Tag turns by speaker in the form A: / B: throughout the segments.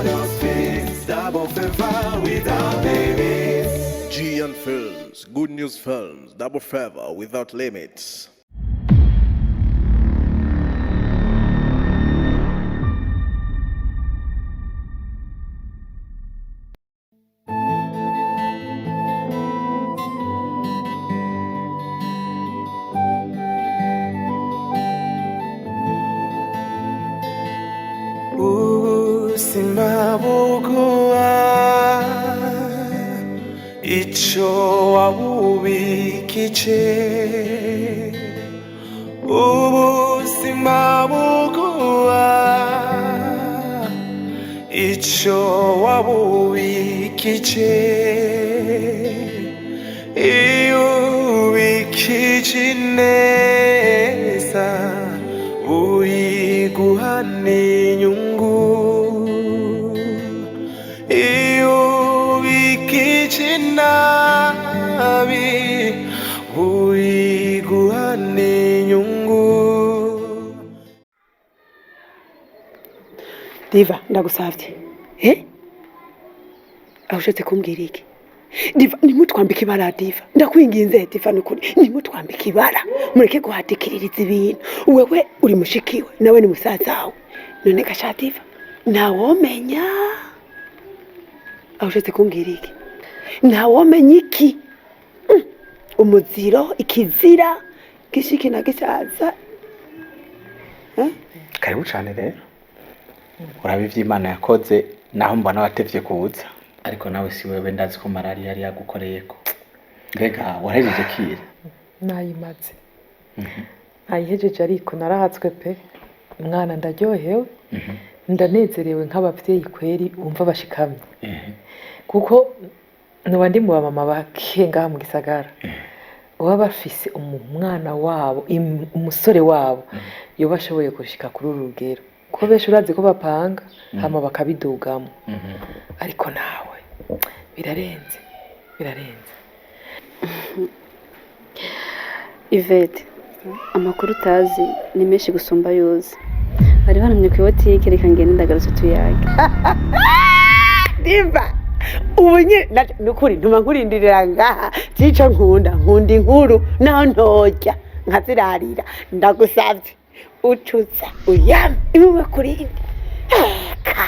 A: on your streets. Double favor without limits.
B: GN Films, Good News Films, Double Favor without limits.
A: Simabugua icho wabubikije simabugua icho wabubikije ubikije neza uyiguhane inyungu nabi uyiguhane inyungu.
C: Diva ndagusavye ahushatse kumbwira iki? Diva nimutwambika ibara Diva ndakwinginze Diva nukuri nimutwambika ibara mureke guhatikiririza ibintu wewe uri mushikiwe nawe ni musaza wawe none gasha Diva nawomenya ahushatse kumbwira iki? Nawomenya iki? Umuziro ikizira gishiki na gisaza
D: karibu cyane rero urabe ivy'Imana yakoze naho mbona watevye kuza ariko nawe si wewe ndazi ko malaria yari yagukoreyeko mbega warahejeje kire
E: nayimaze nayihejeje ariko narahatswe pe umwana ndaryohewe ndanezerewe nk'abavyeyi kweri umva bashikamye kuko nuba ndi mu bamama bakenga mu gisagara baba bafise umwana wabo umusore wabo iyo bashoboye gushika kuri uru rugero ko benshi urazi ko bapanga hama bakabidugamo ariko nawe birarenze
F: Yvette amakuru utazi ni menshi gusumba yoza bari banamye ku botike reka ngende ndagarutse tuyage
C: Diva ubunye nukuri ntuma nkurindirira ngaha cica nkunda inkuru naho ntojya nkazirarira ndagusavye ucuza uyam iwe kurindi ka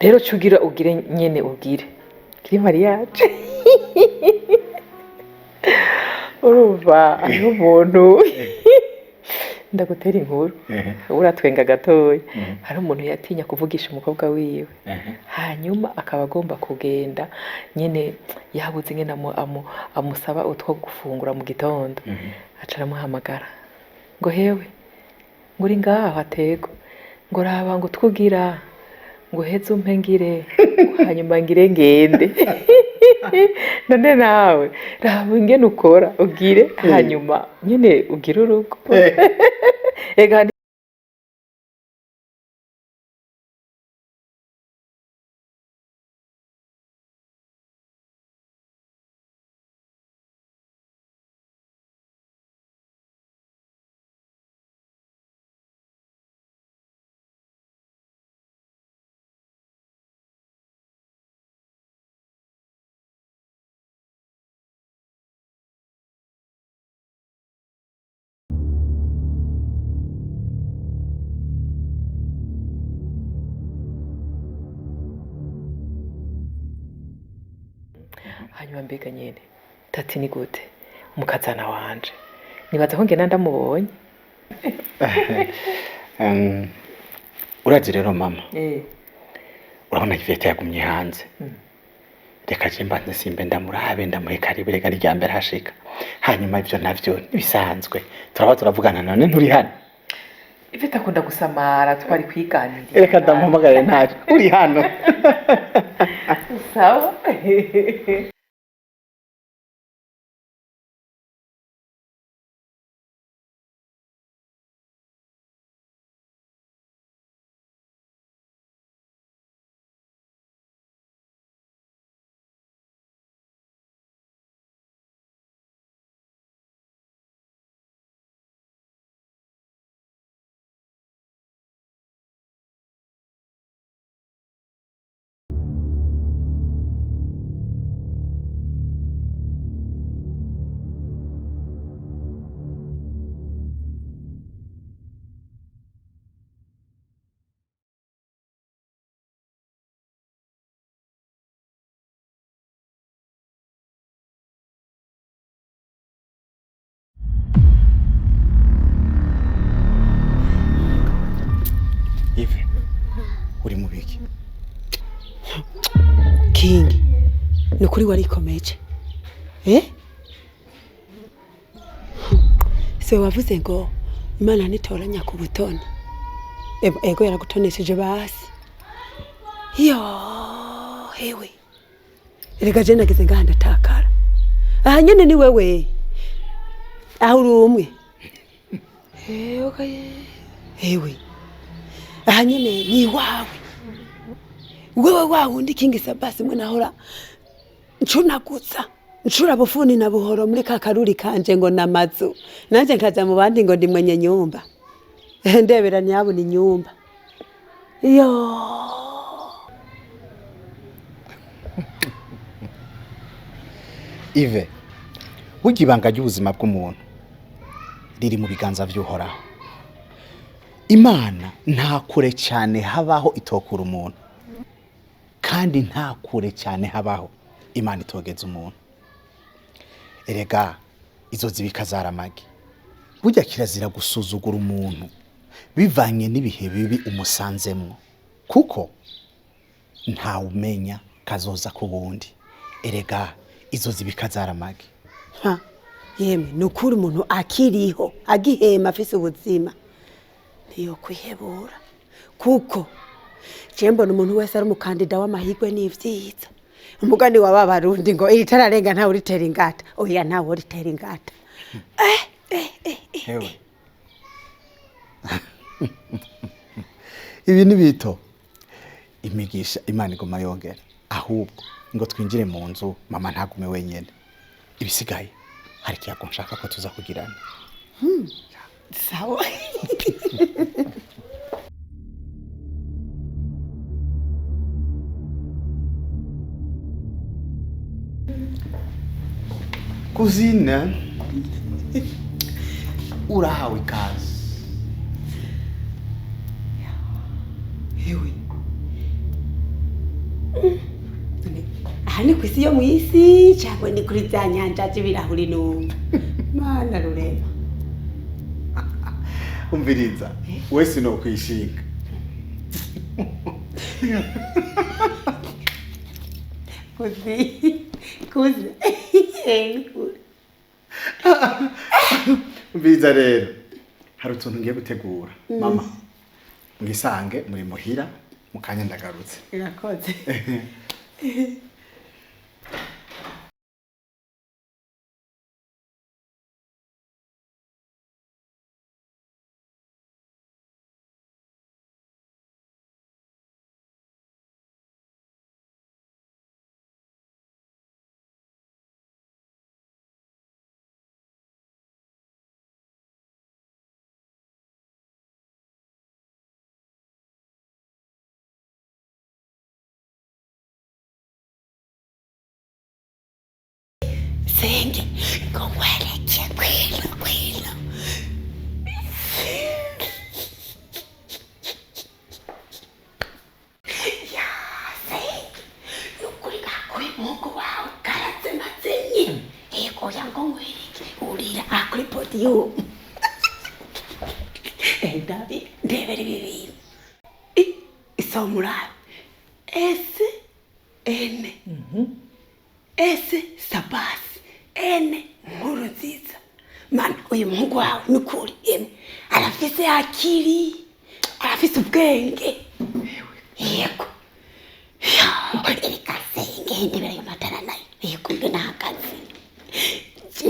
E: rero cugira ugire nyene ugire kiri mariage urumva ari umuntu ndagutera inkuru uratwenga gatoya hari umuntu yatinya kuvugisha umukobwa wiwe hanyuma akaba agomba kugenda nyene yabuze nyene amusaba utwo gufungura mu gitondo acara muhamagara ngo hewe nguri ngaho atego ngo raba ngo twugira ngo heze umpengire hanyuma ngire ngende none nawe raba ingene ukora ugire hanyuma nyene ugire urugo ega hanyuma mbega nyene tati ni gute mukazana wanje nibaza ko ngena ndamubonye
D: urazi rero mama urabona Yvette yagumye hanze reka je mbanze simbe ndamurabe ndamuhe karibu reka rya mbere hashika hanyuma ivyo navyo nibisanzwe turaba turavugana none nturi hano
E: Iveta akunda gusamara twari kwiganira.
D: reka ndamuhamagare ntacyo uri hano
E: Sawa.
D: Ive uri mu biki
C: King nukuri warikomeje se wavuze ngo Imana nitoranya ku butoni ego yaragutonesheje basi hewe erega je nagize ngaha ndatakara aha nyene ni wewe aho uri umwe hewe aha nyene ni wawe wewe wawundi King Sabasi mwe nahora ncunagutsa ncura bufuni na buhoro muri kakaruri kanje ngo namazu nanje nkaza mu bandi ngo ndimwenye nyumba ndebera nyabo ni nyumba
D: Ive burya ibanga ry'ubuzima bw'umuntu riri mu biganza vy'uhoraho Imana nta kure cyane habaho itokura umuntu kandi nta kure cyane habaho Imana itogeza umuntu erega izo zibika zaramagi burya kirazira gusuzugura umuntu bivanye n'ibihe bibi umusanzemwo kuko nta umenya kazoza ku bundi erega izo zibika zaramagi
C: yeme nukuri umuntu akiriho agihema afise ubuzima niyo kwihebura kuko mbona umuntu wese ari umukandida w'amahirwe n'ivyiza umugani wa babarundi ngo iritararenga ntawe uritera ingata oya ntawe uritera ingata
D: hewe ibi ni bito imigisha Imana igoma yongera ahubwo ngo twinjire mu nzu mama ntagume wenyene ibisigaye hari kiyago nshaka ko tuza kugirana
C: sawa
D: Kuzina urahawe ikaze
C: hewe aha ni kwisi yo mwisi cyangwa ni kuri za nyanja z'ibirahuri numva Mana rurema
D: umviriza wese no kwishinga
C: kuzi
D: umviriza rero hari utuntu ngiye gutegura mama mwisange muri muhira mukanya ndagarutse
C: irakoze senge ngomweleke kwilo ya senge nukuri kakuri mungu wawe karazema zenye ego yango mweleke urira akuri podium David ndebere bibiri isomura S N ese sabasi ene nkuru nziza mana uyu muhungu wawe nukuri arafise akili arafise ubwenge yego erika senge ndibere y'amatara nayo yego mbe nahagaze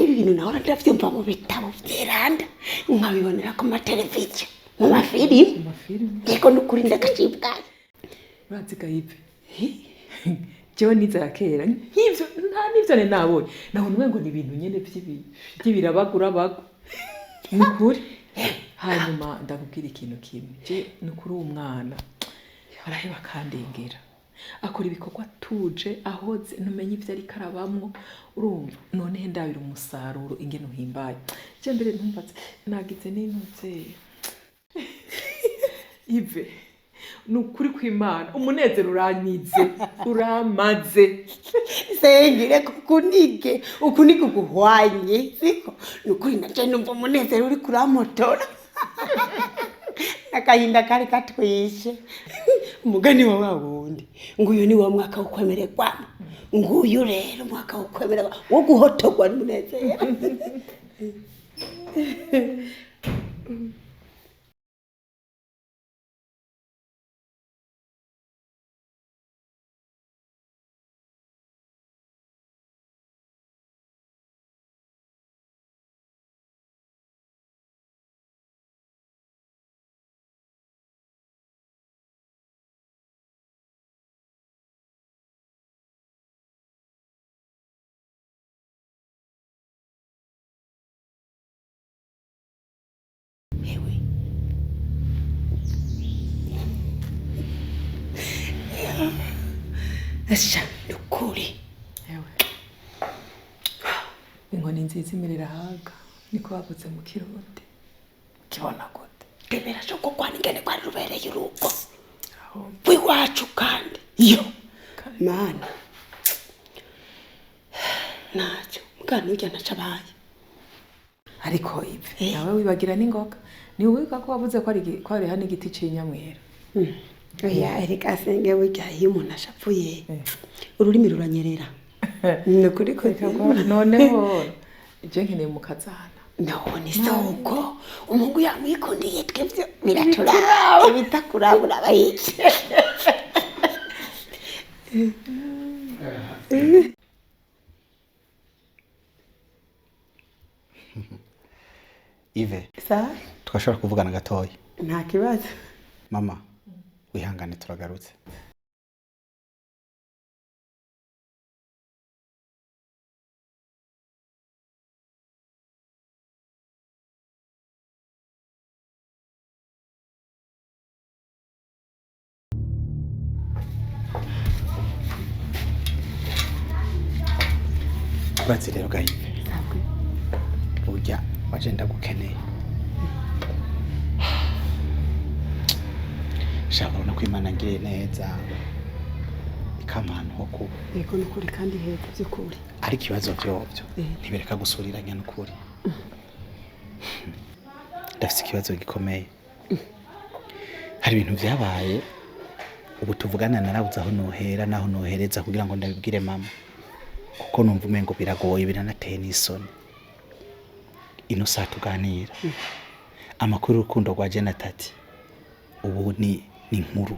C: ibintu nawe ndavyumva mu bitabo vy'iranda nkabibonera ku mateleviziyo mu mafilimu yego nukuri ndakacibwaye
E: uraziga ive jewe niza kera nk'ivyo nta n'ivyo ne nabonye nabona ngo ni ibintu nyene vy'ibirabagura bago nukuri hanyuma ndakubwira ikintu kimwe je nukuri umwana araheba kandengera akora ibikorwa tuje ahoze numenye ivyo ari karabamwo urumva none ndabira umusaruro ingene uhimbaye je mbere ntumbaze nagize n'intuze ive nukuri kw'Imana umunezero uranyize uramaze
C: sengire kukunige ukunige guhwanye siko nukuri naje numva umunezero uri kuramotora akahinda kari katwishe umugani wa wundi nguyu ni wa mwaka wo kwemererwa nguyu rero mwaka wo kwemererwa wo guhotogwa n'umunezero Asha nukuri
E: ewe inkoni nziza imirira haga niko bavuze mu Kirundi kibona gute
C: tebera cyo kokwana ingene kwari rubereye urugo bwiwacu kandi yo mana nacho mugani ujya nacabaye
E: ariko ive nawe wibagira n'ingoga ni wiga ko wavuze ko ari hano igiti c'inyamwera
C: oya erika senge wijya iyo umuntu ashapfuye ururimi ruranyerera nukuri ko
E: noneho je nkeneye mukazana
C: none soko umungu yamwikundiye twebwe biraturaba bitakurabura bayiki
D: Ive
C: sa
D: twashobora kuvugana gatoya
C: nta kibazo
D: mama wihangane turagarutse Bazi rero gayive burya wagenda gukeneye shabona ko Imana ngiriye neza ikamana ho kuba
C: yego nukuri kandi heza by'ukuri
D: ariko ibibazo byobyo ntibereka gusuriranya n'ukuri ndafite ikibazo gikomeye hari ibintu byabaye ubu tuvugana narabuze aho nohera naho nohereza kugira ngo ndabibwire mama kuko numva umengo biragoye biranateye n'isoni ino saa tuganira amakuru y'urukundo rwa Jenatati ubu ni inkuru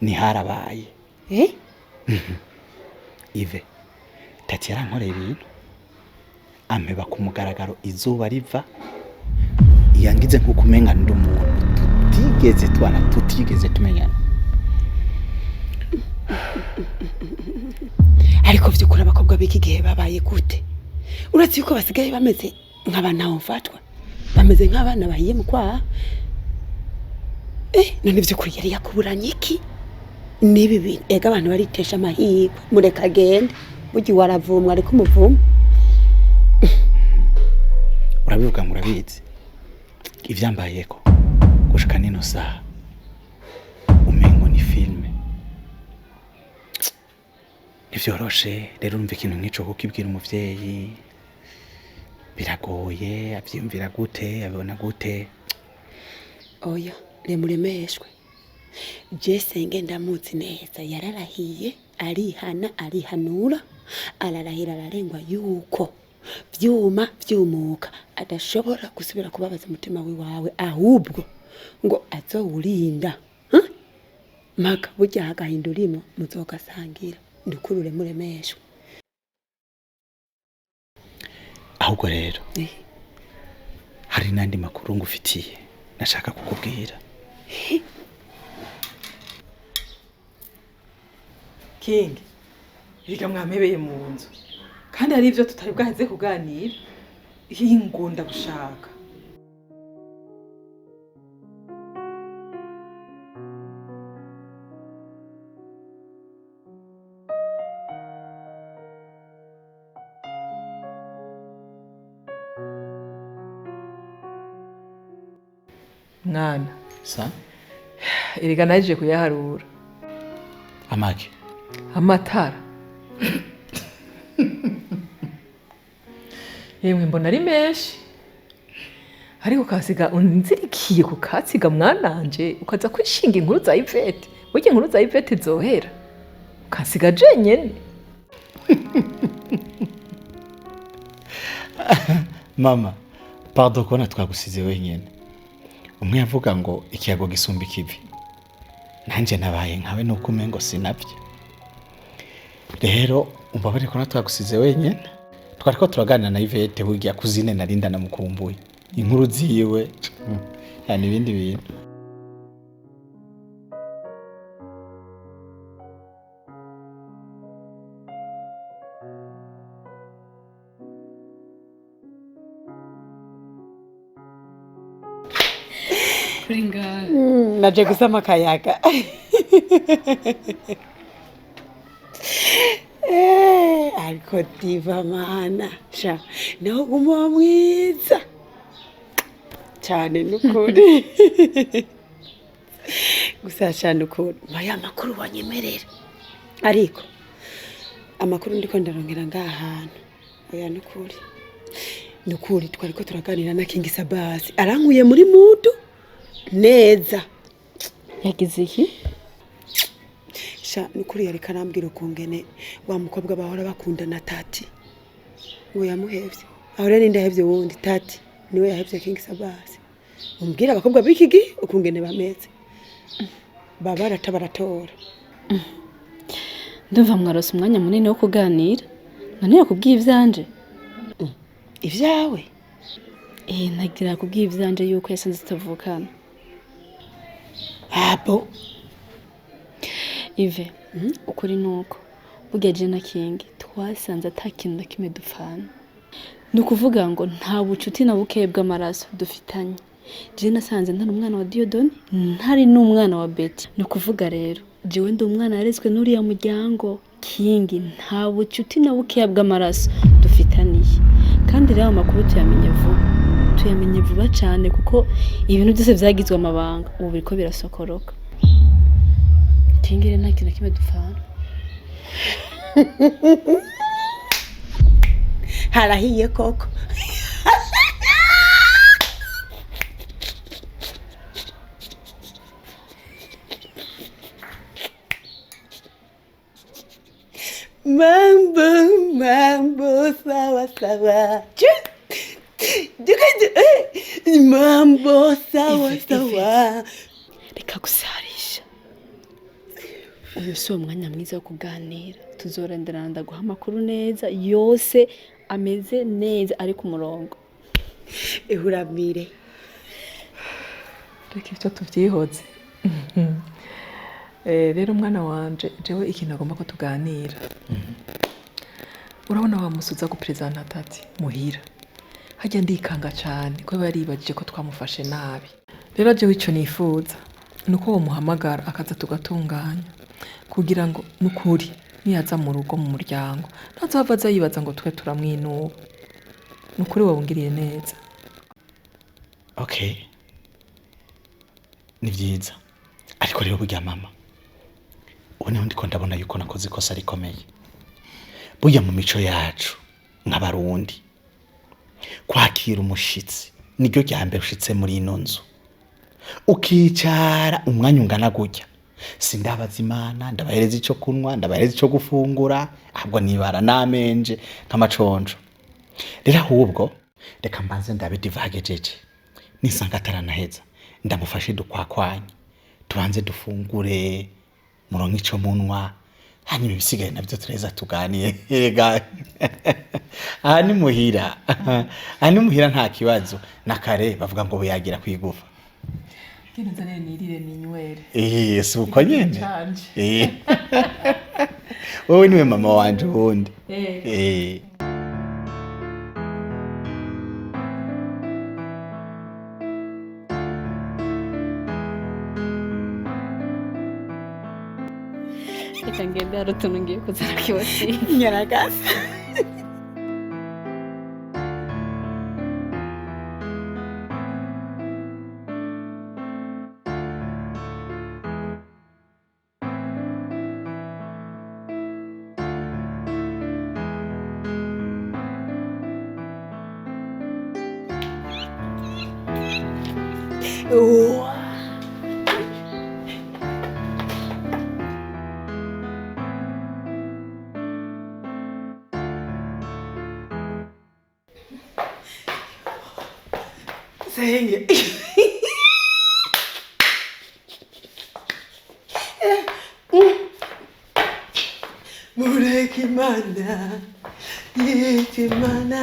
D: ni harabaye Ive Tati yarankoreye ibintu ampeba ku mugaragaro izuba riva yangize nko kumenga ndi umuntu tutigeze tumenyana
C: ariko vyukura abakobwa biki gihe babaye gute uretse yuko basigaye bameze nk'abana mfatwa bameze nk'abana bahiye mu kwaha none vyukuri yari yakuburanye iki nibi bintu ega abantu baritesha amahirwe mureka agende bugi waravumwa ariko umuvumo
D: urabivuga murabizi ivyambayeko gushika nino saha umengo ni filme nivyoroshe rero umva ikintu nk'ico kukibwira umuvyeyi biragoye avyumvira gute abibona gute
C: oya remuremeshwe je senge ndamuzi neza yararahiye arihana arihanura ararahira ararengwa yuko vyuma vyumuka adashobora gusubira kubabaza umutima wiwawe ahubwo ngo azowurinda maka burya hagahindurimo muzogasangira ndukurure muremeshwe
D: ahubwo rero hari nandi makuru ngufitiye nashaka kukubwira.
E: King biga mwamebeye mu nzu kandi hari ivyo tutari bwaze kuganira ingunda gushaka mwana
D: Sa?
E: Erega naje kuyaharura.
D: Amaki?
E: Amatara. Yemwe mbona ari menshi. Ariko kasiga unzirikiye ku katsiga mwananje ukaza kwishinga inkuru za Ivete. Burya inkuru za Ivete zohera. Kasiga jenyene.
D: Mama, pardon ko natwagusize wenyene. Umwe yavuga ngo ikiyago gisumba ikivi. Nanje nabaye nkawe nuko umengo sinavye. Rero umbabare ko natwagusize wenyene. Twariko turaganira na Ivete burya kuzine narinda namukumbuye. Inkuru ziwe yani ibindi bintu.
F: Kuringa
C: naje gusama kayaga. Ariko diva mana sha no guma mwiza cyane nukuri. Gusa cyane ukuri maya makuru wanyemerera. Ariko amakuru ndiko ndarongera ngahantu oya nukuri twariko turaganira na King Sabasi arankuye muri mudu neza.
F: yagize iki?
C: Sha nukuri yari karambwira ukungene wa mukobwa bahora bakundana Tati ngo yamuhevye. Aho rero ndahevye wundi Tati niwe yahevye King Sabasi. Umbwira abakobwa bikigi ukungene bameze. Babarata baratora.
F: Ndumva mwarose umwanya munini wo kuganira. None yakubwiye ivyanje?
C: Ivyawe?
F: Nagira kubwiye ivyanje yuko yasanze tutavukana.
C: Abo
F: Ive, ukuri nuko burya je na King twasanze atakintu na kimwe dupfana. Nukuvuga ngo nta bucuti na buke bw'amaraso dufitanye. Je nasanze ntari umwana wa Diodone, ntari n'umwana wa Betty. Nukuvuga rero, jewe ndi umwana yarezwe n'uriya muryango. King nta bucuti na buke bw'amaraso dufitaniye. Kandi rero amakuru tuyamenye vuba cyane kuko ibintu byose byagizwe amabanga ubu biriko birasokoroka. King rero nta kintu na kimwe dupfana.
C: harahiye koko. Mambo sawa sawa. Mambo sawa sawa.
F: Reka gusarisha. Uyu si umwanya mwiza wo kuganira. Tuzorenderana ndaguha amakuru neza yose ameze neza ari ku murongo.
C: Ihuramire.
E: Reka ivyo tuvyihoze. Rero mwana wanje jewe ikintu agomba ko tuganira. Urabona wa musuza gupresenta Tati muhira. Hajya ndikanga cyane ko baribagije ko twamufashe nabi. Rero jewe ico nifuza nuko wo muhamagara akaza tugatunganya kugira ngo nukuri niyaza mu rugo mu muryango ntazavaza yibaza ngo twe turamwinuba. Nukuri wabungiriye neza.
D: Okay. Ni vyiza. Ariko rero burya mama. Ubone ndiko ndabona yuko nakoze ikosa rikomeye. Burya mu mico yacu nk'abarundi kwakira umushitsi niryo ryambere ushitse muri ino nzu. Ukicara umwanya ungana gutya sindabaza Imana ndabahereza ico kunwa ndabahereza ico gufungura ahubwo nibara namenje nk'amaconjo rero ahubwo reka mbanze ndabe divagejeje nisanga ataranaheza ndamufashe dukwakwanye tubanze dufungure muronke ico munwa hanyuma ibisigaye nabyo tureza tuganiye ega aha ni muhira nta kibazo nakare bavuga ngo buyagira kwigufa
E: Kinza nirire ninywere.
D: Si uko nyene. Wowe niwe mama wanje wundi.
F: Reka ngende hari utuntu ngiye kuzana kiwasi.
C: Nyaragasa. Senge. Murekimana, yetimana,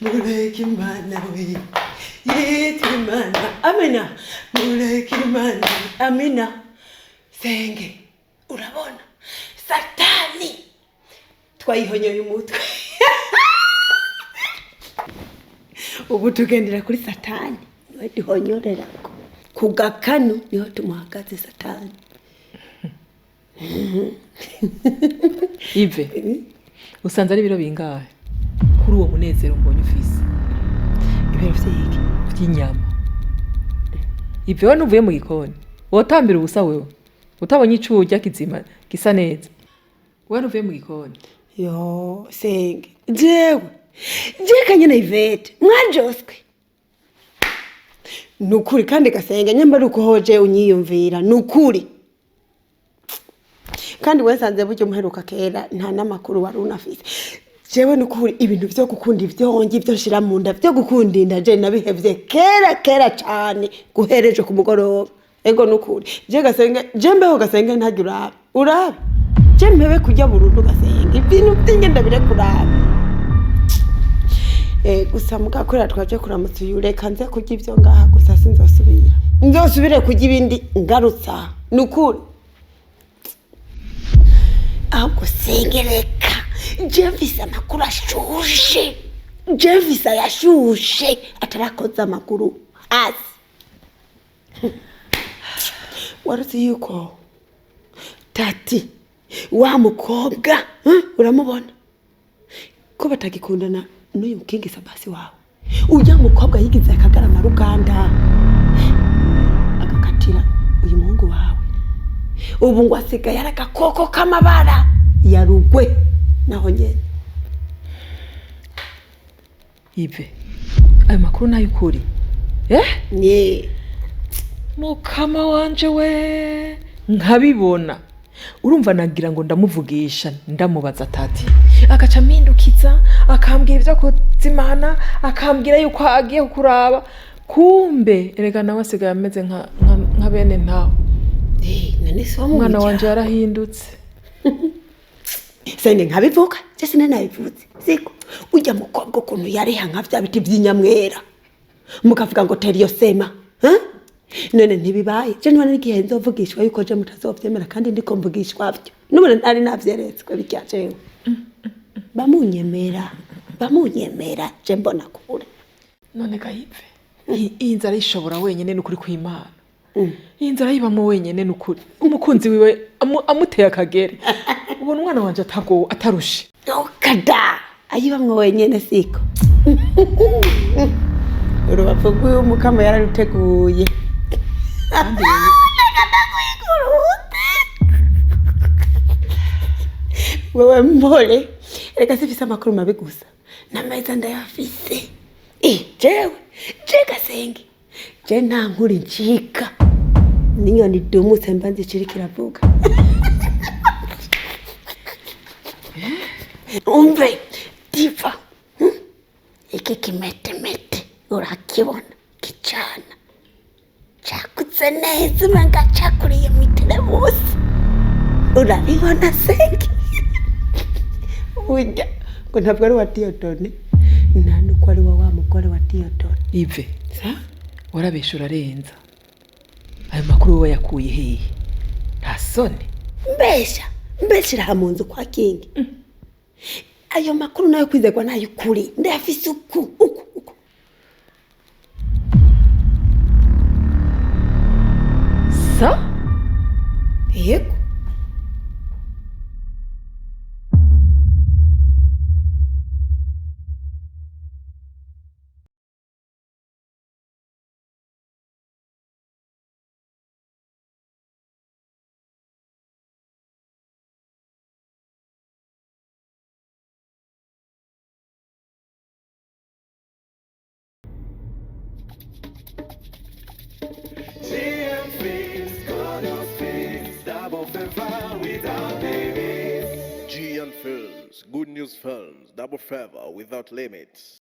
C: murekimana we, yetimana, amina, murekimana, amina. Senge, urabona, satani, twayihonyoye umutwe. Ubu tugendera kuri satani niwe duhonyorera ku gakanu niho tumuhagaze satani.
E: Ive usanze ari biro bingahe kuri uwo munezero mbonye ufise
C: ibiro vyiki
E: by'inyama. Ive we nuvuye mu gikoni wotambira ubusa wewe utabonye icurya kizima gisa neza we nuvuye mu gikoni.
C: Yo Senge jewe kanye na Ivete mwanjoswe nukuri kandi Gasenge nyamba uko hoje unyiyumvira nukuri kandi wesanze buryo muheruka kera nta namakuru wari unafise jewe nukuri ibintu byo gukunda ivyongi byo shira mu nda byo gukundinda je nabihevye kera cyane guhereje ku mugoroba ego nukuri je Gasenge je mbeho Gasenge ntagira urabe je mpebe kujya burundu Gasenge ibintu byinge ndabire kuraba gusa mugakorera twaje kuramutse yureka nze kujya ivyo ngaha gusa nzosubire kujya ibindi ngarutsa nukuri ahubwo sengereka Jevisa makuru ashushe Jevisa yashushe atarakoza amakuru asi waruzi yuko tati wa mukobwa uramubona ko batagikundana n'uyu mukingi Sabasi wawe ujya mukobwa yigize akagarama Ruganda agakatira uyu muhungu wawe ubu ngo asigaye aragakoko kamabara ya Rugwe naho nyene.
E: Ive ayo makuru nayo ukuri
C: ne
E: mukama wanje we nkabibona urumva nagira ngo ndamuvugisha ndamubaza tati akaca mindukiza akambwira ivyo kuzimana akambwira yuko agiye kuraba kumbe erega nawe asigaye ameze nka bene ntawe
C: none so
E: mwana wanje yarahindutse.
C: Senge nkabivuga je sinanabivuze siko ujya mukobwa kuntu yareha nka vya biti by'inyamwera mukavuga ngo teriyo sema none ntibibaye je none n'igihe nzovugishwa yuko je mutazovyemera kandi ndiko mvugishwa byo nubone ari navyeretswe bikyacewe bamunyemera je mbona kure
E: none gayive iyi nzara ishobora wenyene n'ukuri kw'Imana iyi nzara yibamo wenyene n'ukuri umukunzi wiwe amuteye akagere ubona umwana wanje atarushe
C: okada ayibamwe wenyene siko urubavu rw'umukama yararuteguye wewe mbole reka sifise amakuru mabi gusa n'ameza ndayafise jewe Gasenge je nta nkuru ncika n'inyoni idumutse mba nzi ikiri kiravuga. Umve diva, iki kimetemete urakibona kicana cakutse neza umenga cakuriye mu teremusi, urabibona senge? Burya ngo ntabwo ari wa Diyodone, nta nuko ari wa mugore wa Diyodone.
E: Ive warabesha urarenza, ayo makuru wowe yakuye hehe? Nta soni.
C: mbeshyira aha mu nzu kwa Kingi. Ayo makuru nayo kwizerwa nayo kuri ndayafise uku.
E: Sa?
C: Yego.
A: Double favor without limits.
B: G and Films, Good News Films, Double Favor Without Limits.